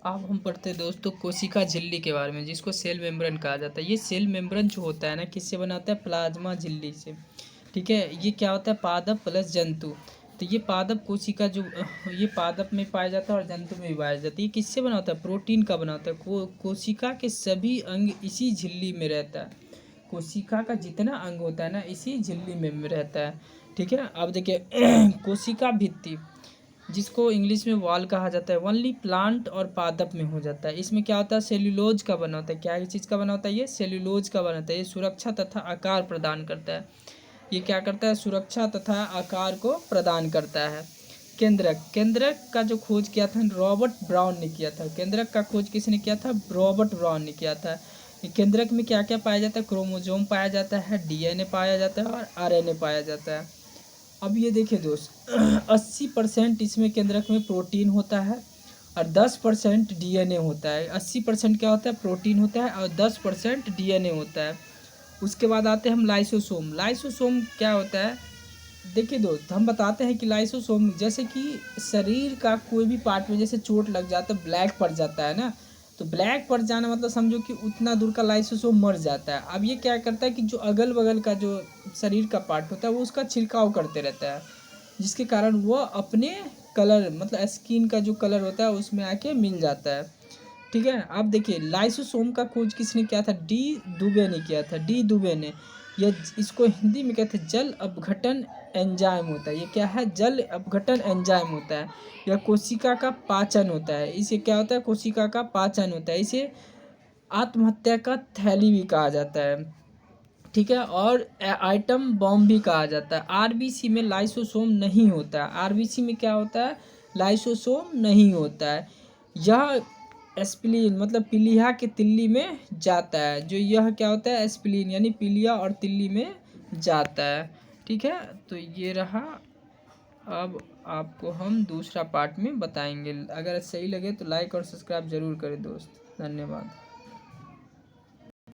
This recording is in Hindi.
अब हम पढ़ते हैं दोस्तों कोशिका झिल्ली के बारे में, जिसको सेल मेम्ब्रेन कहा जाता है। ये सेल मेम्ब्रेन जो होता है ना, किससे बनाता है? प्लाज्मा झिल्ली से। ठीक है, ये क्या होता है? पादप प्लस जंतु। तो ये पादप कोशिका जो ये पादप में पाया जाता है और जंतु में भी पाया जाता है। ये किससे बना होता है? प्रोटीन का बना होता है। कोशिका के सभी अंग इसी झिल्ली में रहता है। कोशिका का जितना अंग होता है ना, इसी झिल्ली में रहता है। ठीक है, अब देखिए कोशिका भित्ति, जिसको इंग्लिश में वॉल कहा जाता है, ओनली प्लांट और पादप में हो जाता है। इसमें क्या होता है? सेल्यूलोज का बना होता है। क्या चीज़ का बना होता है? ये सेल्यूलोज का बना होता है। ये सुरक्षा तथा आकार प्रदान करता है। ये क्या करता है? सुरक्षा तथा आकार को प्रदान करता है। केंद्रक, केंद्रक का जो खोज किया था रॉबर्ट ब्राउन ने किया था। केंद्रक का खोज किसने किया था? रॉबर्ट ब्राउन ने किया था। ये केंद्रक में क्या क्या पाया जाता है? क्रोमोसोम पाया जाता है, डीएनए पाया जाता है और आरएनए पाया जाता है। अब ये देखिए दोस्त 80% इसमें केंद्रक में प्रोटीन होता है और 10% डीएनए होता है। 80% क्या होता है? प्रोटीन होता है और 10% डीएनए होता है। उसके बाद आते हैं हम लाइसोसोम। लाइसोसोम क्या होता है? देखिए दोस्त, हम बताते हैं कि लाइसोसोम जैसे कि शरीर का कोई भी पार्ट में जैसे चोट लग जाता है, ब्लैक पड़ जाता है ना, तो ब्लैक पड़ जाना मतलब समझो कि उतना दूर का लाइसोसोम मर जाता है। अब ये क्या करता है कि जो अगल बगल का जो शरीर का पार्ट होता है वो उसका छिड़काव करते रहता है, जिसके कारण वो अपने कलर मतलब स्किन का जो कलर होता है उसमें आके मिल जाता है। ठीक है, अब देखिए लाइसोसोम का खोज किसने किया था? डी दुबे ने किया था। डी दुबे ने। यह इसको हिंदी में कहते हैं जल अपघटन एंजाइम होता है। ये क्या है? जल अपघटन एंजाइम होता है। यह कोशिका का पाचन होता है। इसे क्या होता है? कोशिका का पाचन होता है। इसे आत्महत्या का थैली भी कहा जाता है। ठीक है, और आइटम बॉम्ब भी कहा जाता है। आरबीसी में लाइसोसोम नहीं होता है। आरबीसी में क्या होता है? लाइसोसोम नहीं होता है। यह एस्प्लीन मतलब पीलिया के तिल्ली में जाता है। जो यह क्या होता है? एस्प्लीन यानी पीलिया और तिल्ली में जाता है। ठीक है, तो ये रहा। अब आपको हम दूसरा पार्ट में बताएंगे। अगर सही लगे तो लाइक और सब्सक्राइब जरूर करें दोस्त। धन्यवाद।